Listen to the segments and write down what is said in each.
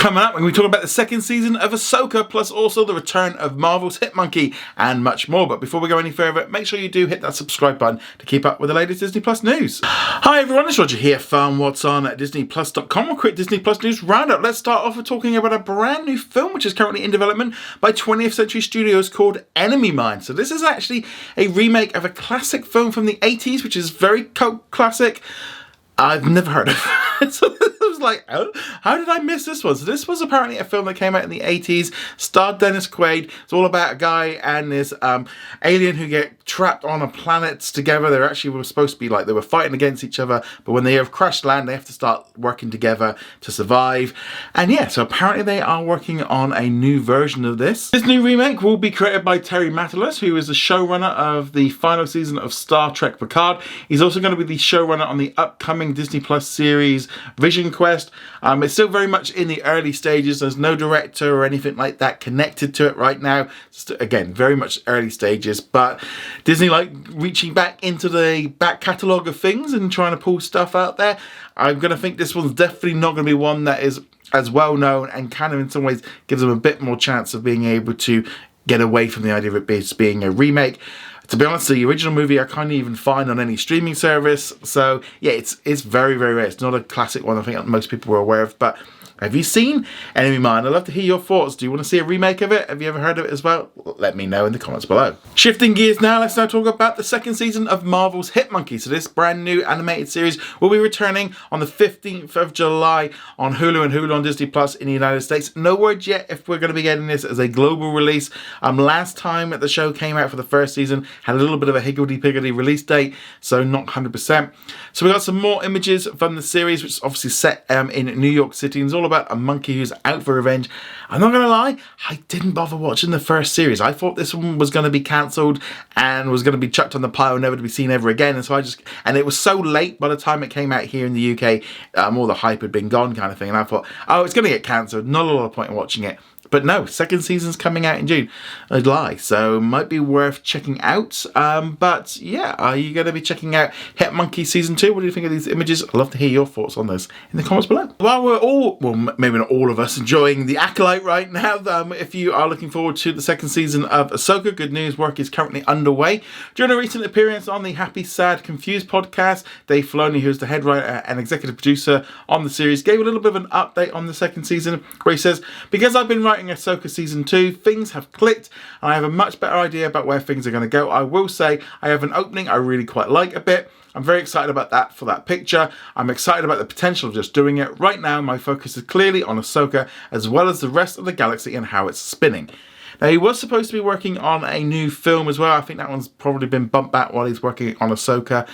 Coming up, we're going to be talking about the second season of Ahsoka, plus also the return of Marvel's Hit Monkey, and much more. But before we go any further, make sure you do hit that subscribe button to keep up with the latest Disney Plus news. Hi everyone, it's Roger here from What's On at DisneyPlus.com. A quick Disney Plus news roundup. Let's start off with talking about a brand new film which is currently in development by 20th Century Studios called Enemy Mine. So this is actually a remake of a classic film from the 80s, which is very cult classic. I've never heard of it. So this was like, oh, how did I miss this one? So this was apparently a film that came out in the 80s, starred Dennis Quaid. It's all about a guy and this alien who get trapped on a planet together. They actually were supposed to be like, they were fighting against each other, but when they have crashed land, they have to start working together to survive. And yeah, so apparently they are working on a new version of this. This new remake will be created by Terry Matalas, who is the showrunner of the final season of Star Trek Picard. He's also going to be the showrunner on the upcoming Disney Plus series Vision Quest. It's still very much in the early stages. There's no director or anything like that connected to it right now. Again, very much early stages, but Disney like reaching back into the back catalogue of things and trying to pull stuff out there. I'm going to think this one's definitely not going to be one that is as well known, and kind of in some ways gives them a bit more chance of being able to get away from the idea of it being a remake. To be honest, the original movie I can't even find on any streaming service. So yeah, it's very, very rare. It's not a classic one I think most people were aware of. But have you seen Enemy Mine? I'd love to hear your thoughts. Do you want to see a remake of it? Have you ever heard of it as well? Let me know in the comments below. Shifting gears now, let's now talk about the second season of Marvel's Hit Monkey. So this brand new animated series will be returning on the 15th of July on Hulu and Hulu on Disney Plus in the United States. No word yet if we're going to be getting this as a global release. Last time the show came out for the first season, had a little bit of a higgledy-piggledy release date, so not 100%. So we got some more images from the series, which is obviously set in New York City, and it's all about a monkey who's out for revenge. I'm not gonna lie, I didn't bother watching the first series. I thought this one was gonna be cancelled and was gonna be chucked on the pile, never to be seen ever again. And so and it was so late by the time it came out here in the UK, all the hype had been gone kind of thing. And I thought, oh, it's gonna get cancelled, not a lot of point in watching it. But no, second season's coming out in June. I'd lie, so might be worth checking out. But yeah, are you going to be checking out Hit Monkey Season 2? What do you think of these images? I'd love to hear your thoughts on this in the comments below. While we're all, well, maybe not all of us, enjoying The Acolyte right now, if you are looking forward to the second season of Ahsoka, good news, work is currently underway. During a recent appearance on the Happy, Sad, Confused podcast, Dave Filoni, who's the head writer and executive producer on the series, gave a little bit of an update on the second season, where he says, because I've been writing Ahsoka Season 2, things have clicked and I have a much better idea about where things are going to go. I will say I have an opening I really quite like a bit. I'm very excited about that for that picture. I'm excited about the potential of just doing it. Right now my focus is clearly on Ahsoka as well as the rest of the galaxy and how it's spinning. Now, he was supposed to be working on a new film as well. I think that one's probably been bumped back while he's working on Ahsoka.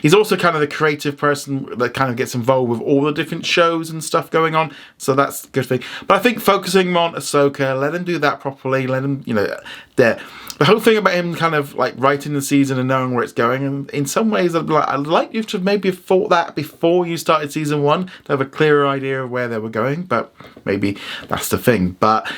He's also kind of the creative person that kind of gets involved with all the different shows and stuff going on. So that's a good thing. But I think focusing on Ahsoka, let him do that properly. Let him, the whole thing about him kind of like writing the season and knowing where it's going. And in some ways, I'd like you to maybe have thought that before you started season 1 to have a clearer idea of where they were going. But maybe that's the thing. But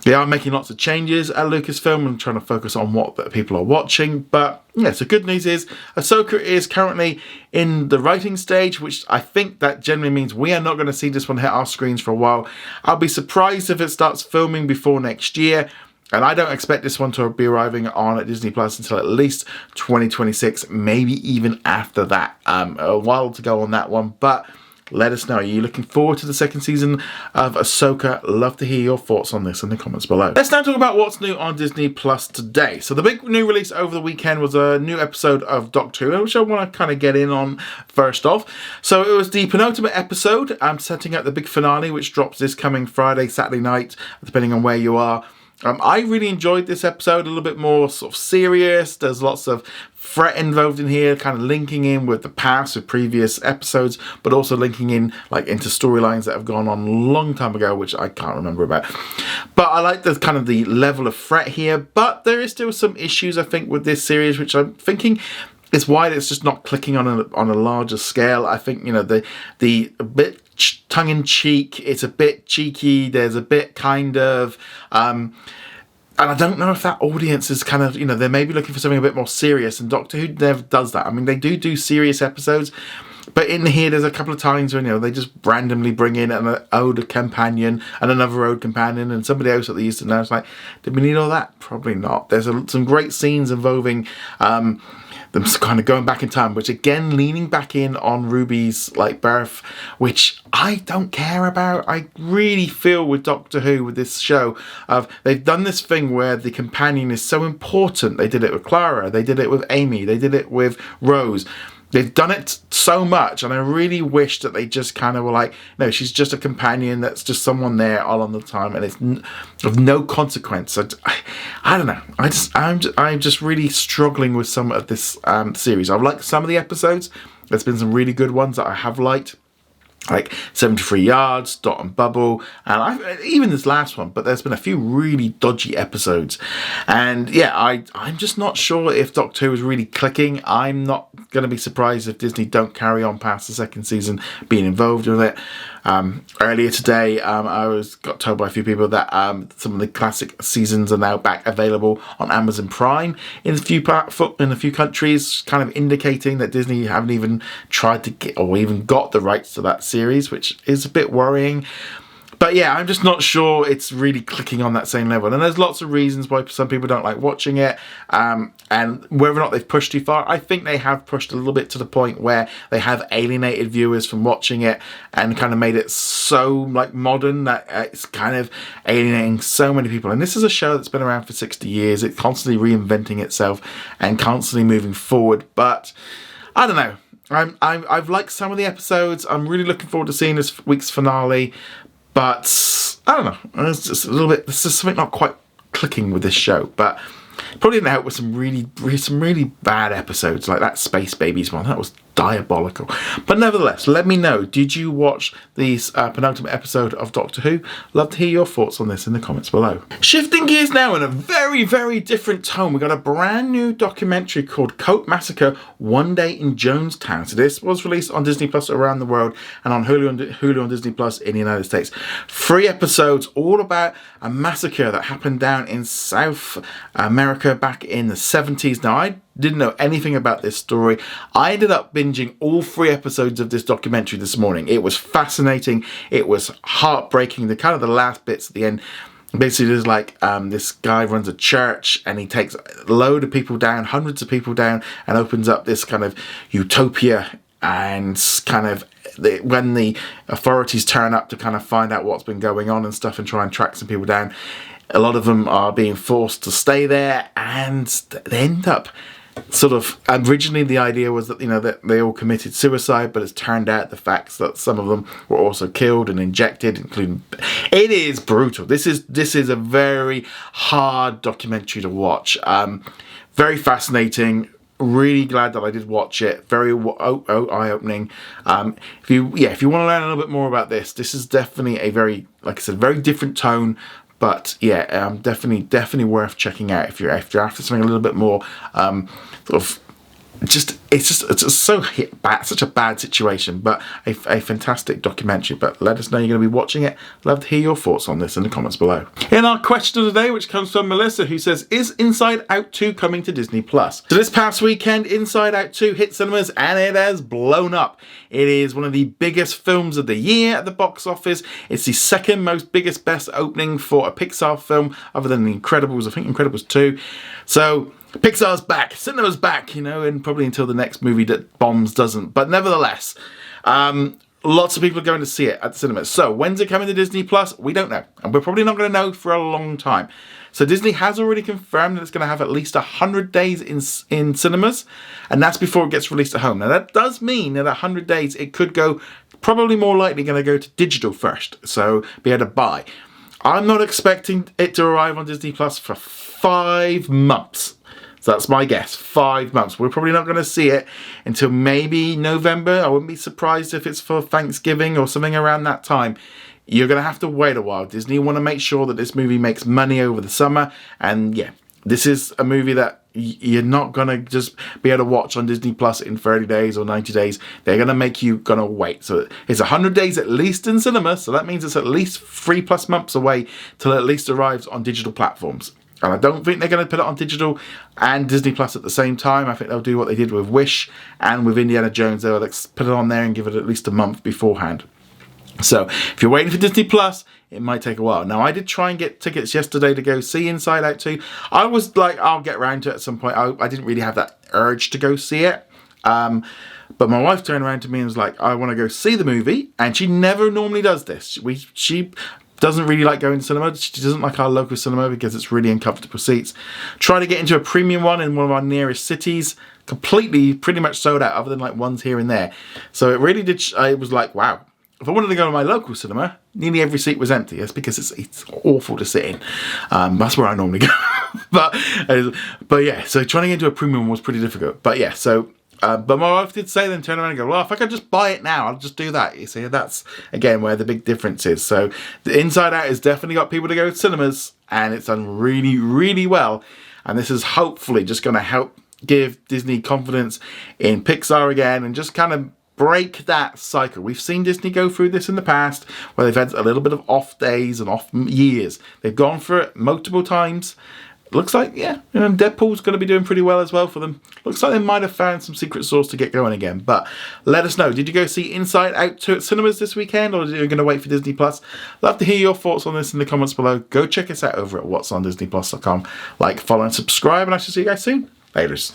they are making lots of changes at Lucasfilm and trying to focus on what people are watching. But yeah, so good news is Ahsoka is currently in the writing stage, which I think that generally means we are not going to see this one hit our screens for a while. I'll be surprised if it starts filming before next year. And I don't expect this one to be arriving on at Disney Plus until at least 2026, maybe even after that. A while to go on that one, but let us know. Are you looking forward to the second season of Ahsoka? Love to hear your thoughts on this in the comments below. Let's now talk about what's new on Disney Plus today. So the big new release over the weekend was a new episode of Doctor Who, which I want to kind of get in on first off. So it was the penultimate episode. I'm setting up the big finale, which drops this coming Friday, Saturday night, depending on where you are. I really enjoyed this episode, a little bit more sort of serious. There's lots of threat involved in here, kind of linking in with the past, with previous episodes, but also linking in like into storylines that have gone on a long time ago, which I can't remember about. But I like the kind of the level of threat here, but there is still some issues, I think, with this series, which I'm thinking is why it's just not clicking on a larger scale. I think, the a bit tongue-in-cheek, it's a bit cheeky, there's a bit kind of and I don't know if that audience is kind of, they may be looking for something a bit more serious, and Doctor Who never does that. I mean, they do serious episodes, But in here, there's a couple of times when, they just randomly bring in an older companion and another old companion and somebody else that they used to know. It's like, did we need all that? Probably not. There's some great scenes involving them kind of going back in time, which again, leaning back in on Ruby's birth, which I don't care about. I really feel with Doctor Who, with this show, they've done this thing where the companion is so important. They did it with Clara, they did it with Amy, they did it with Rose. They've done it so much, and I really wish that they just kind of were like, no, she's just a companion, that's just someone there all on the time, and it's of no consequence. I don't know. I'm just really struggling with some of this series. I've liked some of the episodes. There's been some really good ones that I have liked, like 73 Yards, Dot and Bubble, and even this last one, but there's been a few really dodgy episodes. And yeah, I'm just not sure if Doctor Who is really clicking. I'm not going to be surprised if Disney don't carry on past the second season being involved with it. Earlier today, I got told by a few people that some of the classic seasons are now back available on Amazon Prime in a few countries, kind of indicating that Disney haven't even tried to get or even got the rights to that series, which is a bit worrying. But yeah, I'm just not sure it's really clicking on that same level. And there's lots of reasons why some people don't like watching it. And whether or not they've pushed too far, I think they have pushed a little bit to the point where they have alienated viewers from watching it and kind of made it so modern that it's kind of alienating so many people. And this is a show that's been around for 60 years. It's constantly reinventing itself and constantly moving forward. But I don't know. I've liked some of the episodes. I'm really looking forward to seeing this week's finale. But I don't know, it's just a little bit, there's just something not quite clicking with this show. But probably didn't help with some really bad episodes, like that Space Babies one. That was diabolical. But nevertheless, let me know, did you watch this penultimate episode of Doctor Who? Love to hear your thoughts on this in the comments below. Shifting gears now in a very, very different tone, we got a brand new documentary called Massacre, One Day in Jonestown. So this was released on Disney Plus around the world and on Hulu on Disney Plus in the United States. 3 episodes all about a massacre that happened down in South America back in the 70s. Now, I didn't know anything about this story. I ended up binging all 3 episodes of this documentary this morning. It was fascinating. It was heartbreaking. The last bits at the end. Basically, there's this guy runs a church and he takes a load of people down, hundreds of people down, and opens up this kind of utopia. And kind of when the authorities turn up to kind of find out what's been going on and stuff and try and track some people down, a lot of them are being forced to stay there, and they end up originally the idea was that that they all committed suicide, but it's turned out the facts that some of them were also killed and injected, including. It is brutal. This is a very hard documentary to watch. Very fascinating. Really glad that I did watch it. Very eye-opening. If you want to learn a little bit more about this is definitely a very, like I said, very different tone. But yeah, definitely worth checking out if you're after something a little bit more it's such a bad situation, but a fantastic documentary. But let us know you're going to be watching it. Love to hear your thoughts on this in the comments below. In our question of the day, which comes from Melissa, who says, is Inside Out 2 coming to Disney Plus? So this past weekend, Inside Out 2 hit cinemas and it has blown up. It is one of the biggest films of the year at the box office. It's the second best opening for a Pixar film, other than The Incredibles. I think Incredibles 2. So Pixar's back, cinema's back, and probably until the next movie that bombs doesn't. But nevertheless, lots of people are going to see it at the cinemas. So when's it coming to Disney Plus? We don't know. And we're probably not going to know for a long time. So Disney has already confirmed that it's going to have at least 100 days in cinemas. And that's before it gets released at home. Now that does mean that 100 days it could go, probably more likely going to go to digital first. So be able to buy. I'm not expecting it to arrive on Disney Plus for 5 months. So that's my guess, 5 months. We're probably not going to see it until maybe November. I wouldn't be surprised if it's for Thanksgiving or something around that time. You're going to have to wait a while. Disney want to make sure that this movie makes money over the summer. And yeah, this is a movie that you're not going to just be able to watch on Disney Plus in 30 days or 90 days. They're going to make you going to wait. So it's 100 days at least in cinema. So that means it's at least 3+ months away till it at least arrives on digital platforms. And I don't think they're going to put it on digital and Disney Plus at the same time. I think they'll do what they did with Wish and with Indiana Jones. They'll put it on there and give it at least a month beforehand. So if you're waiting for Disney Plus, it might take a while. Now, I did try and get tickets yesterday to go see Inside Out 2. I was like, I'll get around to it at some point. I didn't really have that urge to go see it. But my wife turned around to me and was like, I want to go see the movie. And she never normally does this. She doesn't really like going to cinema. She doesn't like our local cinema because it's really uncomfortable seats. Trying to get into a premium one in one of our nearest cities, completely pretty much sold out other than like ones here and there. So it really did, I was like, wow. If I wanted to go to my local cinema, nearly every seat was empty. That's because it's awful to sit in. That's where I normally go. but yeah, so trying to get into a premium was pretty difficult. But yeah, so but my wife did say then turn around and go, well, if I could just buy it now, I'll just do that. You see, that's again where the big difference is. So the Inside Out has definitely got people to go to cinemas, and it's done really, really well. And this is hopefully just going to help give Disney confidence in Pixar again, and just kind of break that cycle. We've seen Disney go through this in the past where they've had a little bit of off days and off years. They've gone for it multiple times. Looks like, yeah, Deadpool's going to be doing pretty well as well for them. Looks like they might have found some secret sauce to get going again. But let us know. Did you go see Inside Out 2 at cinemas this weekend, or are you going to wait for Disney Plus? Love to hear your thoughts on this in the comments below. Go check us out over at whatsondisneyplus.com. Like, follow, and subscribe, and I shall see you guys soon. Laters.